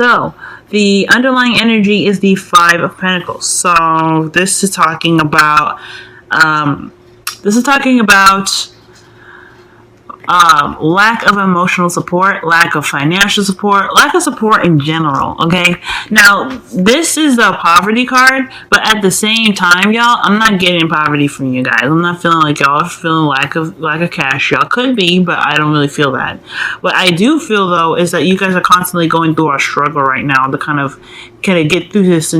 So the underlying energy is the Five of Pentacles. So this is talking about lack of emotional support, lack of financial support, lack of support in general. Okay, now this is the poverty card, but at the same time, y'all, I'm not getting poverty from you guys. I'm not feeling like y'all are feeling lack of cash. Y'all could be, but I don't really feel that. What I do feel though is that you guys are constantly going through a struggle right now to kind of get through this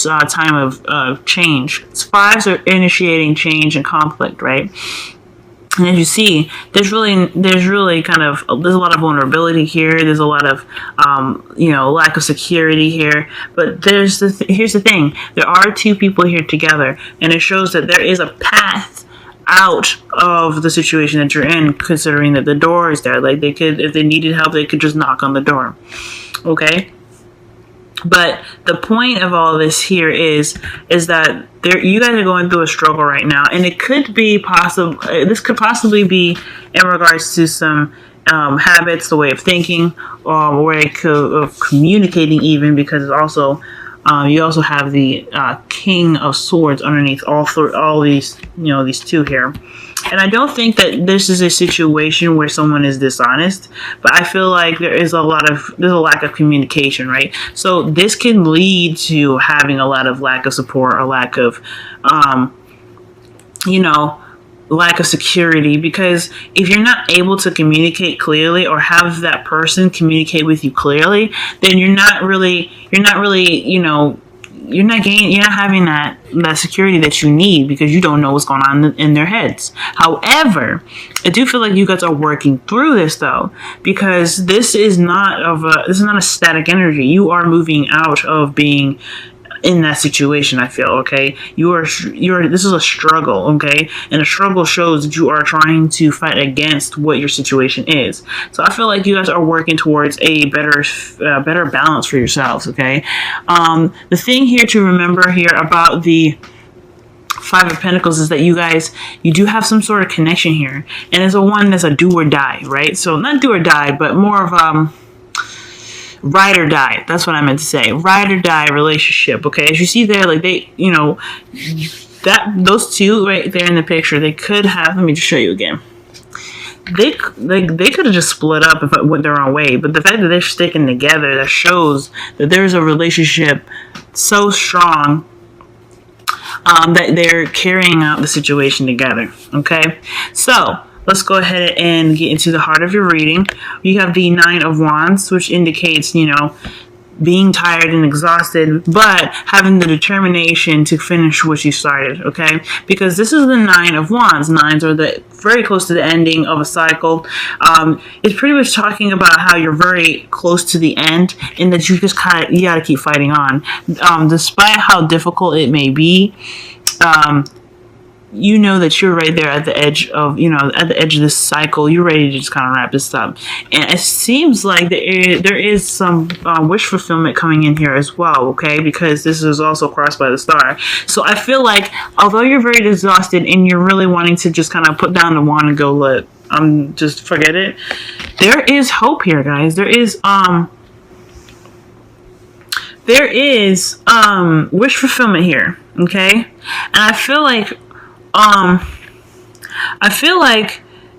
time of change. Fives are initiating change and conflict, right? And as you see, there's a lot of vulnerability here. There's a lot of, lack of security here. But here's the thing. There are two people here together, and it shows that there is a path out of the situation that you're in, considering that the door is there. Like, they could, if they needed help, they could just knock on the door. Okay? But the point of all this here is that you guys are going through a struggle right now, and it could be possible. This could possibly be in regards to some habits, the way of thinking, or way of communicating, even, because it's also you also have the King of Swords underneath all these these two here. And I don't think that this is a situation where someone is dishonest, but I feel like there's a lack of communication, right? So this can lead to having a lot of lack of support, or lack of, lack of security, because if you're not able to communicate clearly or have that person communicate with you clearly, then you're not having that security that you need, because you don't know what's going on in their heads. However, I do feel like you guys are working through this though, because this is not a static energy. You are moving out of being in that situation, I feel. Okay, this is a struggle. Okay, and the struggle shows that you are trying to fight against what your situation is. So I feel like you guys are working towards a better balance for yourselves. Okay, the thing here to remember here about the Five of Pentacles is that you do have some sort of connection here, and it's that's a do or die, right? So not do or die, but more of ride or die. That's what I meant to say. Ride or die relationship. Okay, as you see there, like those two right there in the picture, they could have. Let me just show you again. They could have just split up if it went their own way, but the fact that they're sticking together, that shows that there's a relationship so strong that they're carrying out the situation together. Okay, so let's go ahead and get into the heart of your reading. You have the Nine of Wands, which indicates, being tired and exhausted, but having the determination to finish what you started, okay? Because this is the Nine of Wands. Nines are very close to the ending of a cycle. It's pretty much talking about how you're very close to the end, and that you gotta keep fighting on. Despite how difficult it may be, you know that you're right there at the edge of this cycle. You're ready to just kind of wrap this up. And it seems like there is some wish fulfillment coming in here as well, okay? Because this is also crossed by the star. So I feel like, although you're very exhausted and you're really wanting to just kind of put down the wand and go, look, just forget it, there is hope here, guys. There is wish fulfillment here, okay? And I feel like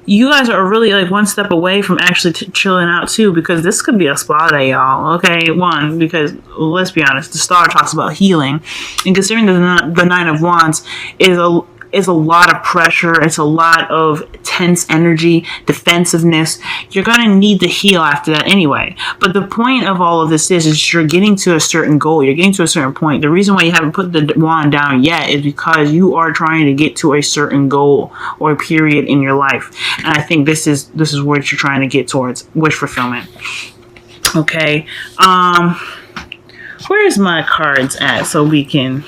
you guys are really like one step away from actually chilling out too, because this could be a spa day, y'all. Okay, one, because let's be honest, the star talks about healing, and considering the Nine of Wands is a lot of pressure, it's a lot of tense energy, defensive-ness. You're going to need to heal after that anyway. But the point of all of this is you're getting to a certain goal. You're getting to a certain point. The reason why you haven't put the wand down yet is because you are trying to get to a certain goal or period in your life. And I think this is what you're trying to get towards, wish fulfillment. Okay. Where's my cards at so we can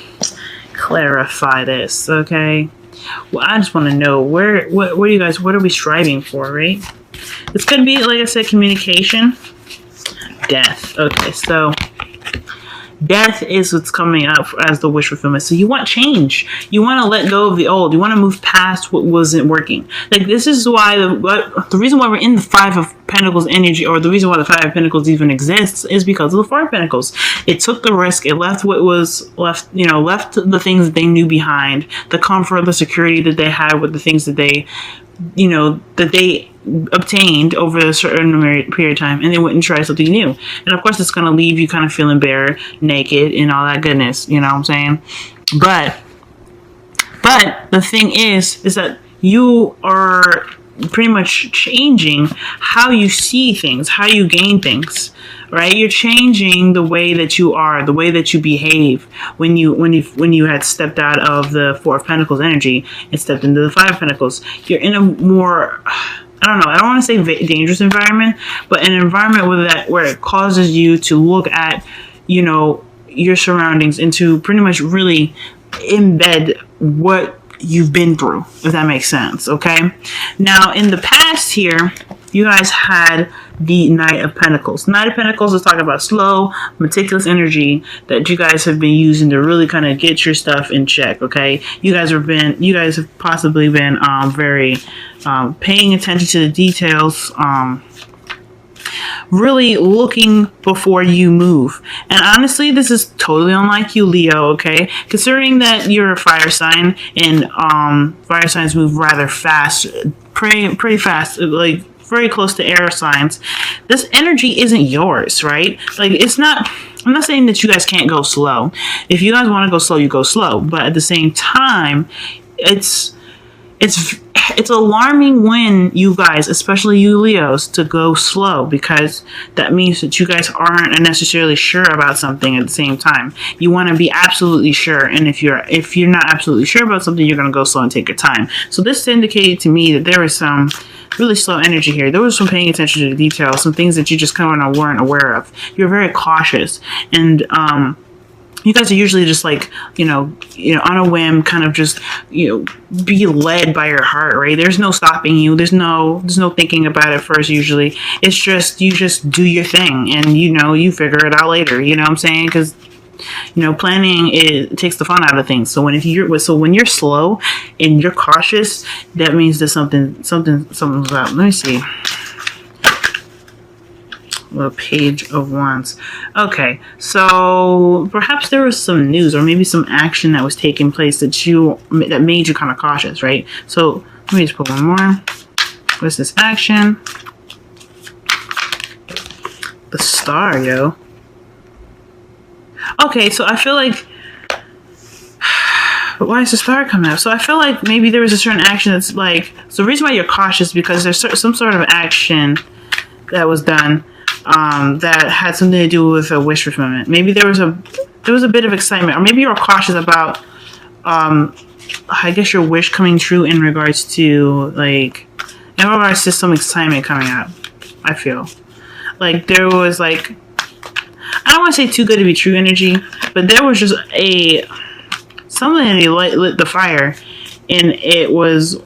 clarify this? Okay, well, I just want to know what are we striving for, right? This could be, like I said, communication. Death. Okay, so Death is what's coming up as the wish fulfillment. So you want change. You want to let go of the old. You want to move past what wasn't working. Like, this is why the reason why we're in the Five of Pentacles energy, or the reason why the Five of Pentacles even exists, is because of the Four of Pentacles. It took the risk. It left what was left, left the things that they knew behind, the comfort, the security that they had with the things that they, that they obtained over a certain period of time, and they went and tried something new. And of course, it's going to leave you kind of feeling bare, naked, and all that goodness. You know what I'm saying? But the thing is that you are pretty much changing how you see things, how you gain things, right? You're changing the way that you are, the way that you behave when you had stepped out of the Four of Pentacles energy and stepped into the Five of Pentacles. You're in a more, I don't want to say dangerous environment, but an environment where it causes you to look at, your surroundings and to pretty much really embed what you've been through, if that makes sense. Okay. Now, in the past here, you guys had the Knight of Pentacles. Knight of Pentacles is talking about slow, meticulous energy that you guys have been using to really kind of get your stuff in check. Okay. You guys have possibly been very paying attention to the details, really looking before you move. And honestly, this is totally unlike you, Leo, okay? Considering that you're a fire sign, and fire signs move rather fast, pretty fast, like very close to air signs. This energy isn't yours, right? Like, it's not, I'm not saying that you guys can't go slow. If you guys want to go slow, you go slow. But at the same time, it's alarming when you guys, especially you Leos, to go slow, because that means that you guys aren't necessarily sure about something at the same time. You want to be absolutely sure, and if you're not absolutely sure about something, you're going to go slow and take your time. So this indicated to me that there was some really slow energy here. There was some paying attention to the details, some things that you just kind of weren't aware of. You're very cautious, and you guys are usually just like, on a whim, kind of just, be led by your heart, right? There's no stopping you. There's no thinking about it first, usually. It's just, you just do your thing, and, you figure it out later. You know what I'm saying? Because, planning, it takes the fun out of things. So when you're slow and you're cautious, that means that something's up. Let me see. A Page of Wands. Okay, so perhaps there was some news, or maybe some action that was taking place that made you kind of cautious, right? So let me just put one more. What's this action? The Star, yo. Okay, so I feel like, but why is the Star coming up? So I feel like maybe there was a certain action that's like, so the reason why you're cautious is because there's some sort of action that was done that had something to do with a wish fulfillment. Maybe there was a bit of excitement, or maybe you were cautious about, I guess, your wish coming true in regards to some excitement coming up. I feel like there was like, I don't want to say too good to be true energy, but there was just something that lit the fire, and it was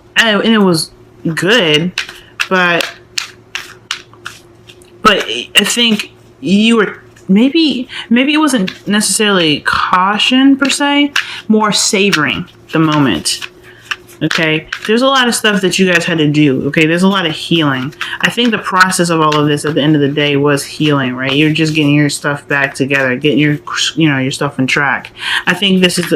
good, but I think you were maybe it wasn't necessarily caution per se, more savoring the moment. Okay, there's a lot of stuff that you guys had to do. Okay, there's a lot of healing. I think the process of all of this at the end of the day was healing, right? You're just getting your stuff back together, getting your stuff on track. I think this is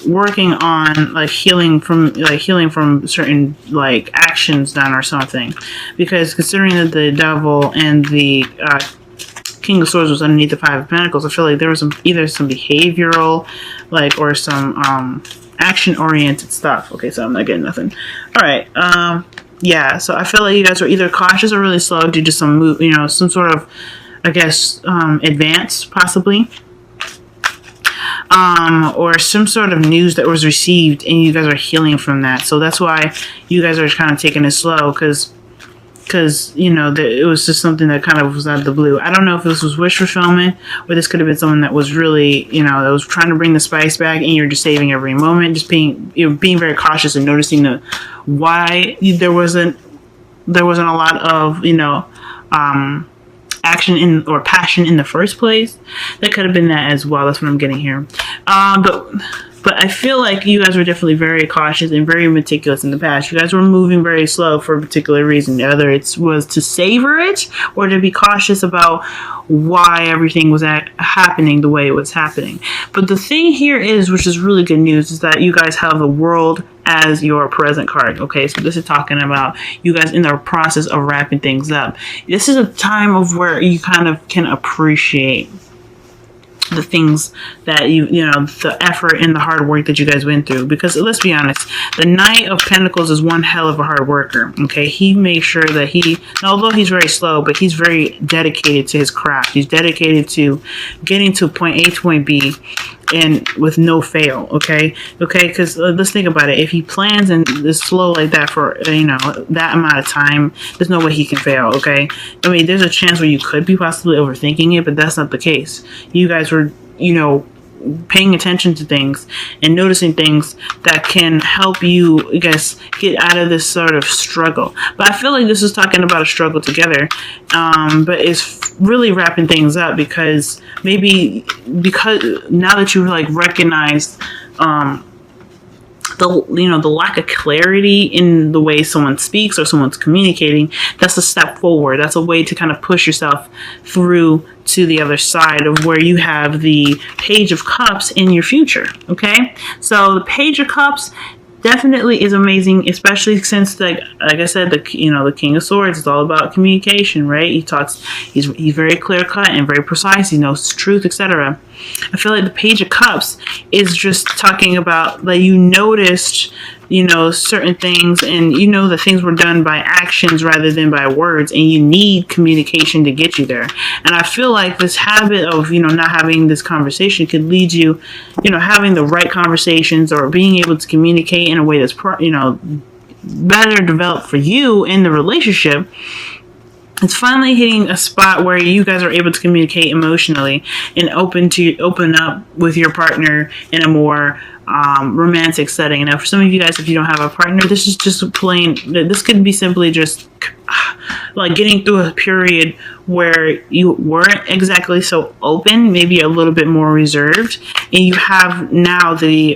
working on healing from certain actions done or something, because considering that the Devil and the King of Swords was underneath the Five of Pentacles, I feel like there was either some behavioral or some action-oriented stuff. Okay, so I'm not getting nothing. All right. Yeah, so I feel like you guys were either cautious or really slow due to some move, some sort of, I guess, advance, possibly. Or some sort of news that was received, and you guys are healing from that. So that's why you guys are kind of taking it slow, because it was just something that kind of was out of the blue. I don't know if this was wish fulfillment, or this could have been someone that was really, that was trying to bring the spice back, and you're just saving every moment, just being very cautious and noticing why there wasn't a lot of, action or passion in the first place. That could have been that as well. That's what I'm getting here. But I feel like you guys were definitely very cautious and very meticulous in the past. You guys were moving very slow for a particular reason. Whether it was to savor it or to be cautious about why everything was happening the way it was happening. But the thing here is, which is really good news, is that you guys have the world as your present card. Okay, so this is talking about you guys in the process of wrapping things up. This is a time of where you kind of can appreciate the things that the effort and the hard work that you guys went through. Because let's be honest, the Knight of Pentacles is one hell of a hard worker. Okay, he makes sure that although he's very slow, but he's very dedicated to his craft. He's dedicated to getting to point A to point B and with no fail. Okay, because let's think about it. If he plans and is slow like that for that amount of time, there's no way he can fail. Okay, I mean, there's a chance where you could be possibly overthinking it, but that's not the case. You guys were paying attention to things and noticing things that can help you, I guess, get out of this sort of struggle. But I feel like this is talking about a struggle together, but it's really wrapping things up because now that you recognize the lack of clarity in the way someone speaks or someone's communicating, that's a step forward. That's a way to kind of push yourself through to the other side of where you have the Page of Cups in your future. Okay, so the Page of Cups definitely is amazing, especially since like I said, the King of Swords is all about communication, right? He's very clear cut and very precise. He knows truth, etc. I feel like the Page of Cups is just talking about that you noticed certain things, and that things were done by actions rather than by words, and you need communication to get you there. And I feel like this habit of not having this conversation could lead you having the right conversations or being able to communicate in a way that's better developed for you in the relationship. It's finally hitting a spot where you guys are able to communicate emotionally and open up with your partner in a more romantic setting. Now, for some of you guys, if you don't have a partner, this is just plain. This could be simply just like getting through a period where you weren't exactly so open, maybe a little bit more reserved, and you have now the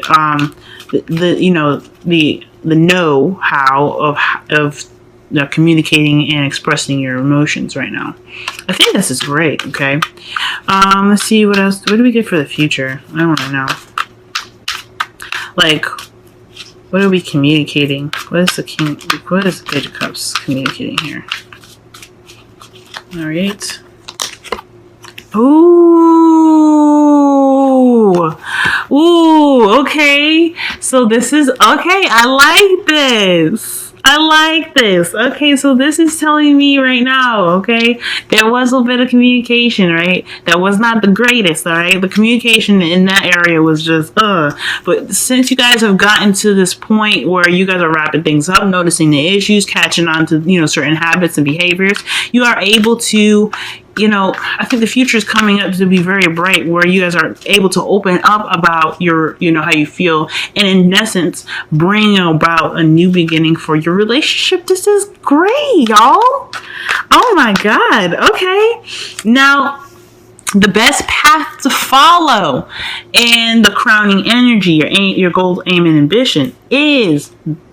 know-how of communicating and expressing your emotions right now. I think this is great. Okay, let's see what else. What do we get for the future? I want to know. Like, what are we communicating? What is the Page of Cups communicating here? All right. Ooh. Okay. So this is okay. I like this. Okay, so this is telling me right now, okay, there was a bit of communication, right? That was not the greatest, all right? The communication in that area was just, But since you guys have gotten to this point where you guys are wrapping things up, noticing the issues, catching on to, certain habits and behaviors, you are able to, I think the future is coming up to be very bright where you guys are able to open up about your, how you feel, and in essence, bring about a new beginning for your relationship. This is great, y'all. Oh my God. Okay. Now, the best path to follow and the crowning energy, your goal, aim, and ambition is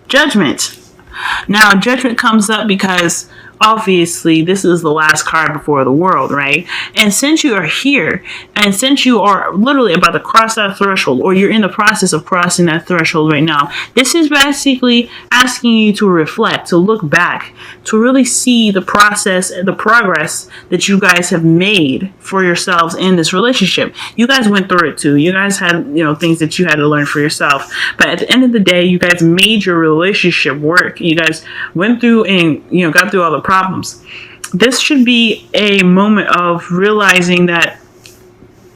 Judgment. Now, Judgment comes up because obviously this is the last card before the world, right? And since you are here, and since you are literally about to cross that threshold, or you're in the process of crossing that threshold right now, this is basically asking you to reflect, to look back, to really see the process and the progress that you guys have made for yourselves in this relationship. You guys went through it too. You guys had, things that you had to learn for yourself. But at the end of the day, you guys made your relationship work. You guys went through and, got through all the problems. This should be a moment of realizing that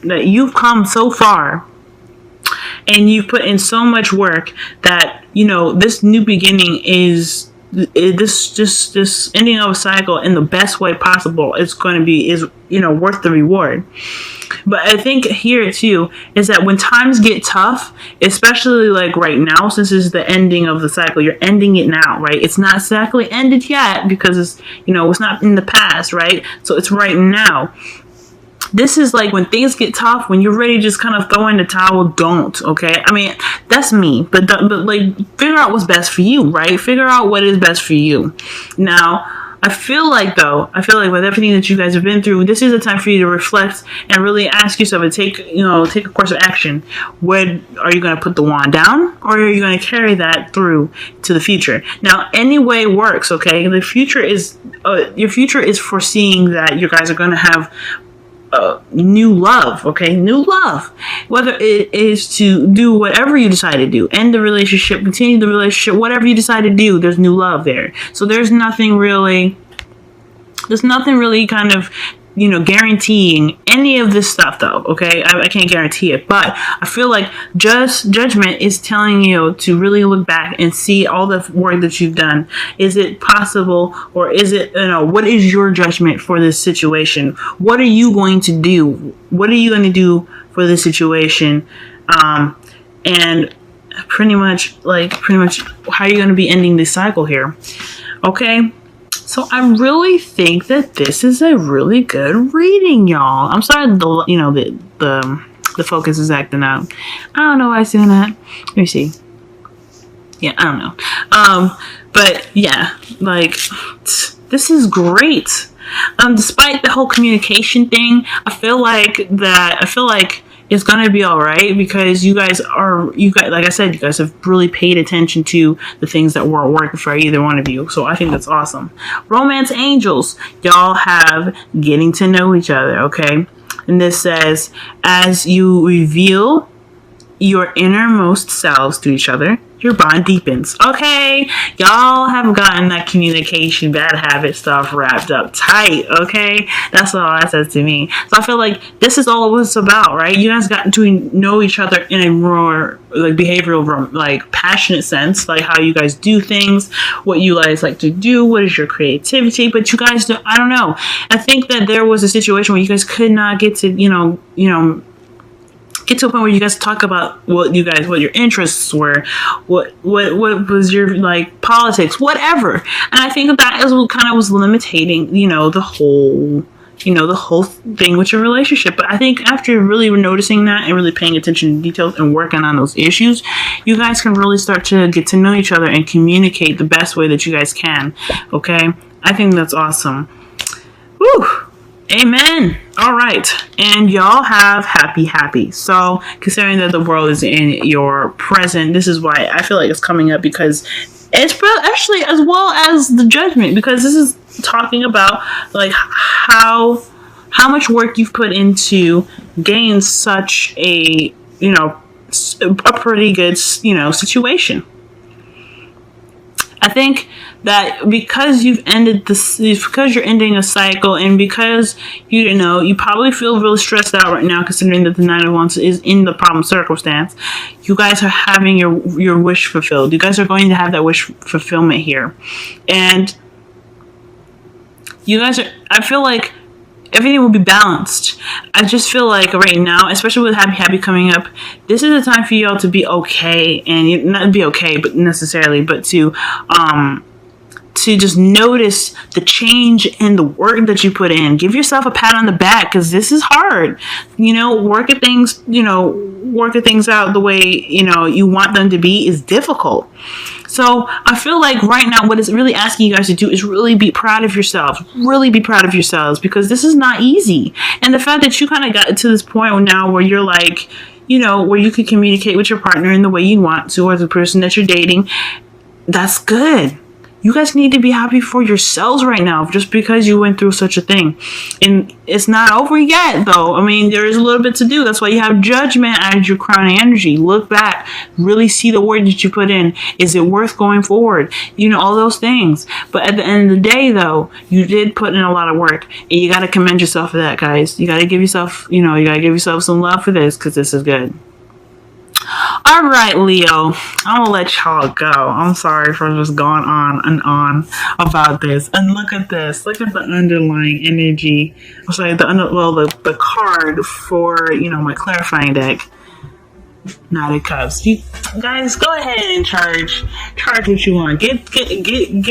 you've come so far and you've put in so much work that this new beginning is this ending of a cycle in the best way possible. It's going to be worth the reward. But I think here too is that when times get tough, especially like right now, since this is the ending of the cycle, you're ending it now, right? It's not exactly ended yet because it's, it's not in the past, right? So it's right now. This is like when things get tough, when you're ready to just kind of throw in the towel, don't, okay? I mean, that's me, but like, figure out what's best for you, right? Figure out what is best for you. Now, I feel like with everything that you guys have been through, this is a time for you to reflect and really ask yourself and take a course of action. When are you going to put the wand down, or are you going to carry that through to the future? Now, any way works, okay? The future is your future is foreseeing that you guys are going to have new love, okay? New love. Whether it is to do whatever you decide to do, end the relationship, continue the relationship, whatever you decide to do, there's new love there. So there's nothing really kind of, guaranteeing any of this stuff though, okay? I can't guarantee it, but I feel like judgment is telling you to really look back and see all the work that you've done. Is it possible, or is it, what is your judgment for this situation? What are you going to do? What are you going to do for this situation? And pretty much how are you going to be ending this cycle here? Okay? So I really think that this is a really good reading, y'all. I'm sorry the focus is acting out. I don't know why I'm saying that. Let me see. Yeah, I don't know. But yeah, like, this is great. Despite the whole communication thing, I feel like it's gonna be all right, because you guys, like I said, you guys have really paid attention to the things that weren't working for either one of you. So I think that's awesome. Romance angels, y'all have getting to know each other, okay? And this says, as you reveal your innermost selves to each other, your bond deepens. Okay, y'all have gotten that communication, bad habit stuff wrapped up tight. Okay, that's all that says to me. So I feel like this is all it's about, right? You guys got to know each other in a more like behavioral, like passionate sense, like how you guys do things, what you guys like to do, what is your creativity. But you guys, I don't know. I think that there was a situation where you guys could not get to, get to a point where you guys talk about what your interests were, what was your like politics, whatever. And I think that is what kind of was limiting, the whole thing with your relationship. But I think after really noticing that and really paying attention to details and working on those issues, you guys can really start to get to know each other and communicate the best way that you guys can. Okay, I think that's awesome. Woo. Amen. All right. And y'all have happy. So considering that the world is in your present, this is why I feel like it's coming up, because it's actually as well as the judgment, because this is talking about like how much work you've put into gain such a pretty good situation. I think that because you've ended this, because you're ending a cycle, and because you probably feel really stressed out right now, considering that the Nine of Wands is in the problem circumstance, you guys are having your wish fulfilled. You guys are going to have that wish fulfillment here, and you guys are. I feel like everything will be balanced. I just feel like right now, especially with happy coming up, this is a time for y'all to be okay, and not be okay, but necessarily, but to just notice the change and the work that you put in. Give yourself a pat on the back, because this is hard. Work at things out the way you want them to be is difficult. So I feel like right now what it's really asking you guys to do is really be proud of yourselves. Really be proud of yourselves, because this is not easy. And the fact that you kind of got to this point now where you're like, where you can communicate with your partner in the way you want to, or the person that you're dating, that's good. You guys need to be happy for yourselves right now, just because you went through such a thing. And it's not over yet, though. I mean, there is a little bit to do. That's why you have judgment as your crowning energy. Look back. Really see the work that you put in. Is it worth going forward? All those things. But at the end of the day, though, you did put in a lot of work. And you got to commend yourself for that, guys. You got to give yourself, some love for this, because this is good. All right, Leo. I'm gonna let y'all go. I'm sorry for just going on and on about this. And look at this. Look at the underlying energy. I'm sorry, the card for my clarifying deck. Knight of Cups. You guys, go ahead and charge what you want. Get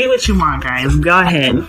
what you want, guys. Go ahead.